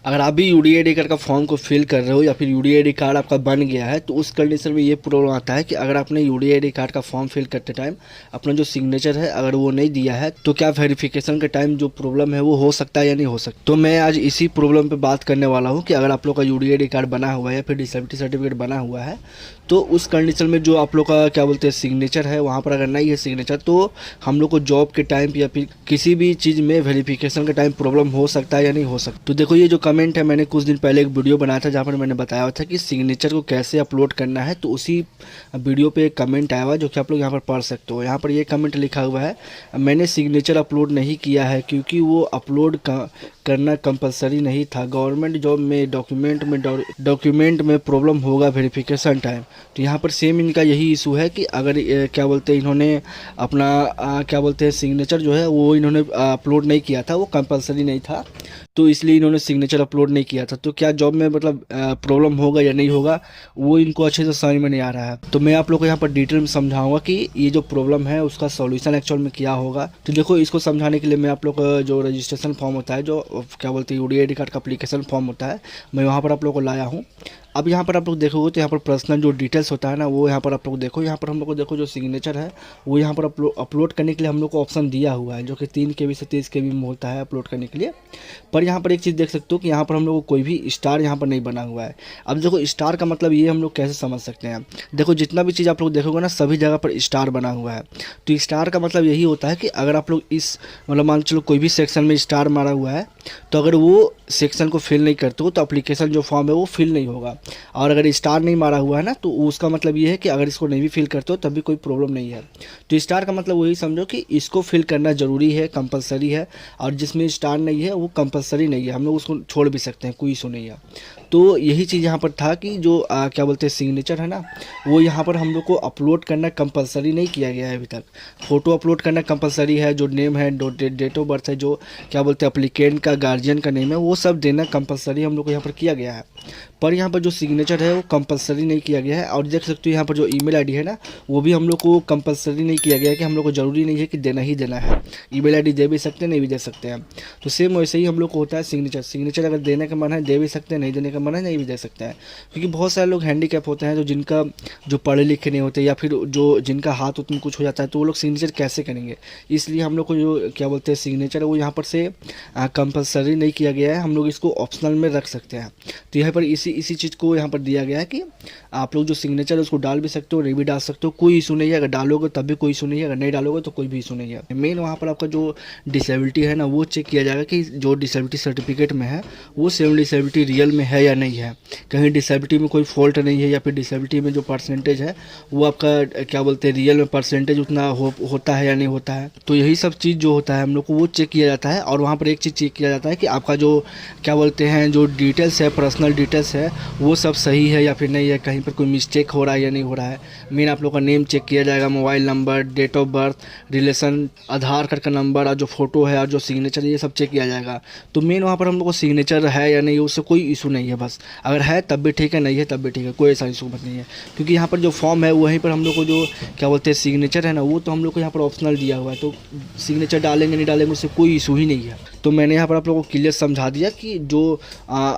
अगर आप भी यूडी आईडी कार्ड का फॉर्म को फिल कर रहे हो या फिर यूडी आईडी कार्ड आपका बन गया है तो उस कंडीशन में ये प्रॉब्लम आता है कि अगर आपने यूडी आईडी कार्ड का फॉर्म फिल करते टाइम अपना जो सिग्नेचर है अगर वो नहीं दिया है तो क्या वेरिफिकेशन के टाइम जो प्रॉब्लम है वो हो सकता है या नहीं हो सकता। तो मैं आज इसी प्रॉब्लम पे बात करने वाला हूँ कि अगर आप लोग का यूडी आईडी कार्ड बना हुआ है या फिर डिसेबिलिटी सर्टिफिकेट बना हुआ है तो उस कंडीशन में जो आप लोग का क्या बोलते हैं सिग्नेचर है वहाँ पर अगर नहीं है सिग्नेचर तो हम लोग को जॉब के टाइम या फिर किसी भी चीज़ में वेरिफिकेशन के टाइम प्रॉब्लम हो सकता है या नहीं हो सकता। तो देखो ये जो कमेंट है मैंने कुछ दिन पहले एक वीडियो बनाया था जहाँ पर मैंने बताया था कि सिग्नेचर को कैसे अपलोड करना है, तो उसी वीडियो पे एक कमेंट आया हुआ जो कि आप लोग यहाँ पर पढ़ सकते हो। यहाँ पर ये कमेंट लिखा हुआ है, मैंने सिग्नेचर अपलोड नहीं किया है क्योंकि वो अपलोड करना कंपलसरी नहीं था। गवर्नमेंट जॉब में डॉक्यूमेंट में प्रॉब्लम होगा वेरिफिकेशन टाइम। तो यहाँ पर सेम इनका यही इशू है कि अगर क्या बोलते हैं इन्होंने अपना क्या बोलते हैं सिग्नेचर जो है वो इन्होंने अपलोड नहीं किया था, वो कंपलसरी नहीं था तो इसलिए इन्होंने सिग्नेचर अपलोड नहीं किया था। तो क्या जॉब में मतलब प्रॉब्लम होगा या नहीं होगा वो इनको अच्छे से समझ में नहीं आ रहा है। तो मैं आप लोग को यहाँ पर डिटेल में समझाऊंगा कि ये जो प्रॉब्लम है उसका सॉल्यूशन एक्चुअल में क्या होगा। तो देखो इसको समझाने के लिए मैं आप लोग का जो रजिस्ट्रेशन फॉर्म होता है, जो क्या बोलते हैं यूडी आईडी कार्ड का एप्लीकेशन फॉर्म होता है, मैं वहाँ पर आप लोग को लाया हूँ। अब यहाँ पर आप लोग देखोगे तो यहाँ पर पर्सनल जो डिटेल्स होता है ना वो यहाँ पर आप लोग देखो, यहाँ पर हम लोग को देखो जो सिग्नेचर है वो यहाँ पर अपलोड करने के लिए हम लोग को ऑप्शन दिया हुआ है जो कि 3 KB से 30 KB में होता है अपलोड करने के लिए। पर यहाँ पर एक चीज़ देख सकते हो कि यहाँ पर हम लोग को कोई भी स्टार यहाँ पर नहीं बना हुआ है। अब देखो स्टार का मतलब ये हम लोग कैसे समझ सकते हैं, देखो जितना भी चीज़ आप लोग देखोगे ना सभी जगह पर स्टार बना हुआ है। तो स्टार का मतलब यही होता है कि अगर आप लोग इस मतलब मान चलो कोई भी सेक्शन में स्टार मारा हुआ है तो अगर वो सेक्शन को फिल नहीं करते हो तो एप्लीकेशन जो फॉर्म है वो फिल नहीं होगा। और अगर स्टार नहीं मारा हुआ है ना तो उसका मतलब ये है कि अगर इसको नहीं भी फिल करते हो तब भी कोई प्रॉब्लम नहीं है। तो स्टार का मतलब वही समझो कि इसको फिल करना ज़रूरी है, कंपलसरी है, और जिसमें स्टार नहीं है वो कंपलसरी नहीं है, हम लोग उसको छोड़ भी सकते हैं, कोई इशू नहीं है। तो यही चीज़ यहाँ पर था कि जो क्या बोलते हैं सिग्नेचर है ना वो यहाँ पर हम लोग को अपलोड करना कंपलसरी नहीं किया गया है अभी तक। फ़ोटो अपलोड करना कंपलसरी है, जो नेम है, डेट ऑफ बर्थ है, जो क्या बोलते हैं एप्लीकेंट का गार्जियन का नेम है, वो सब देना कंपलसरी हम लोग को यहाँ पर किया गया है। पर यहाँ पर जो सिग्नेचर है वो कंपलसरी नहीं किया गया है। और देख सकते हो यहाँ पर जो ईमेल आईडी है ना वो भी हम लोग को कंपलसरी नहीं किया गया है कि हम लोग को ज़रूरी नहीं है कि देना ही देना है। ईमेल आईडी दे भी सकते हैं, नहीं भी दे सकते हैं। तो सेम वैसे ही हम लोग को होता है सिग्नेचर अगर देने का मन है दे भी सकते हैं, नहीं देने का मन है नहीं भी दे सकते हैं। क्योंकि बहुत सारे लोग हैंडीकैप होते हैं जिनका जो पढ़े लिखे नहीं होते या फिर जो जिनका हाथ उतना कुछ हो जाता है तो वो लोग सिग्नेचर कैसे करेंगे। इसलिए हम लोग को जो क्या बोलते हैं सिग्नेचर है वो यहाँ पर से कंपलसरी नहीं किया गया है, हम लोग इसको ऑप्शनल में रख सकते हैं। तो यहाँ पर इसी चीज़ को यहाँ पर दिया गया है कि आप लोग जो सिग्नेचर है उसको डाल भी सकते हो, नहीं भी डाल सकते हो, कोई इशू नहीं है। अगर डालोगे तब भी कोई इशू नहीं है, अगर नहीं डालोगे तो कोई भी इशू नहीं है। मेन वहाँ पर आपका जो डिसेबिलिटी है ना वो चेक किया जाएगा कि जो डिसेबिलिटी सर्टिफिकेट में है वो सेम डिसेबिलिटी रियल में है या नहीं है, कहीं डिसेबिलिटी में कोई फॉल्ट नहीं है, या फिर डिसेबिलिटी में जो परसेंटेज है वो आपका क्या बोलते हैं रियल में परसेंटेज उतना होता है या नहीं होता है। तो यही सब चीज़ जो होता है हम लोग को वो चेक किया जाता है। और वहाँ पर एक चीज़ चेक किया जाता है कि आपका जो क्या बोलते हैं जो डिटेल्स है, पर्सनल डिटेल्स है, वो सब सही है या फिर नहीं है, कहीं पर कोई मिस्टेक हो रहा है या नहीं हो रहा है। मेन आप लोग का नेम चेक किया जाएगा, mobile number, date of birth, relation, Aadhaar card का नंबर, और जो फोटो है और जो सिग्नेचर है ये सब चेक किया जाएगा। तो मेन वहाँ पर हम लोग को सिग्नेचर है या नहीं उससे कोई इशू नहीं है, बस अगर है तब भी ठीक है, नहीं है तब भी ठीक है, कोई ऐसा इशू नहीं है। क्योंकि यहाँ पर जो फॉर्म है वहीं पर हम लोग को जो क्या बोलते हैं सिग्नेचर है ना वो तो हम लोग को यहाँ पर ऑप्शनल दिया हुआ है, तो सिग्नेचर डालेंगे नहीं डालेंगे उससे कोई इशू ही नहीं है। तो मैंने यहाँ पर आप लोगों को क्लियर समझा दिया कि जो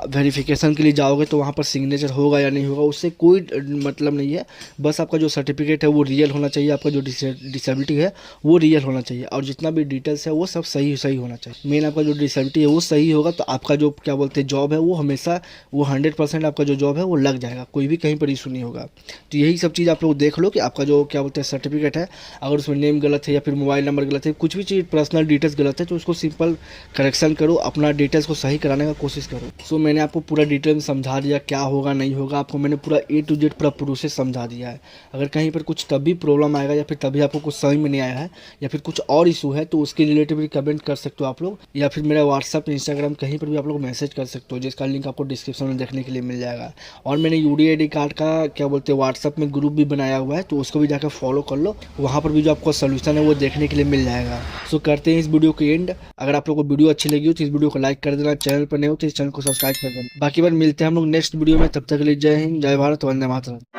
वेरिफिकेशन के लिए जाओगे तो वहाँ पर सिग्नेचर होगा या नहीं होगा उससे कोई मतलब नहीं है। बस आपका जो सर्टिफिकेट है वो रियल होना चाहिए, आपका जो डिसेबिलिटी है वो रियल होना चाहिए, और जितना भी डिटेल्स है वो सब सही होना चाहिए। मेन आपका जो डिसेबिलिटी है वो सही होगा तो आपका जो क्या बोलते हैं जॉब है वो हमेशा वो 100% आपका जो जॉब है वो लग जाएगा, कोई भी कहीं पर इशू नहीं होगा। तो यही सब चीज़ आप लोग देख लो कि आपका जो क्या बोलते हैं सर्टिफिकेट है अगर उसमें नेम गलत है या फिर मोबाइल नंबर गलत है, कुछ भी चीज़ पर्सनल डिटेल्स गलत है तो उसको सिंपल करेक्शन करो, अपना डिटेल्स को सही कराने का कोशिश करो। सो मैंने आपको पूरा डिटेल में समझा दिया क्या होगा नहीं होगा, आपको मैंने पूरा A to Z पूरा प्रोसेस समझा दिया है। अगर कहीं पर कुछ तभी प्रॉब्लम आएगा या फिर तभी आपको कुछ समझ में नहीं आया है या फिर कुछ और इशू है तो उसके रिलेटेड भी कमेंट कर सकते हो आप लोग, या फिर मेरा व्हाट्सअप, इंस्टाग्राम कहीं पर भी आप लोग मैसेज कर सकते हो, जिसका लिंक आपको डिस्क्रिप्शन में देखने के लिए मिल जाएगा। और मैंने यूडी आईडी कार्ड का क्या बोलते हैं व्हाट्सअप में ग्रुप भी बनाया हुआ है तो उसको भी जाकर फॉलो कर लो, वहाँ पर भी जो आपको सोल्यूशन है वो देखने के लिए मिल जाएगा। सो करते हैं इस वीडियो के एंड। अगर आप लोग को वीडियो अच्छी लगी हो तो इस वीडियो को लाइक कर देना, चैनल पर नहीं हो तो इस चैनल को सब्सक्राइब कर देना। बाकी बार मिलते हैं हम लोग नेक्स्ट वीडियो में, तब तक के लिए जय हिंद, जय भारत, वंदे मातरम।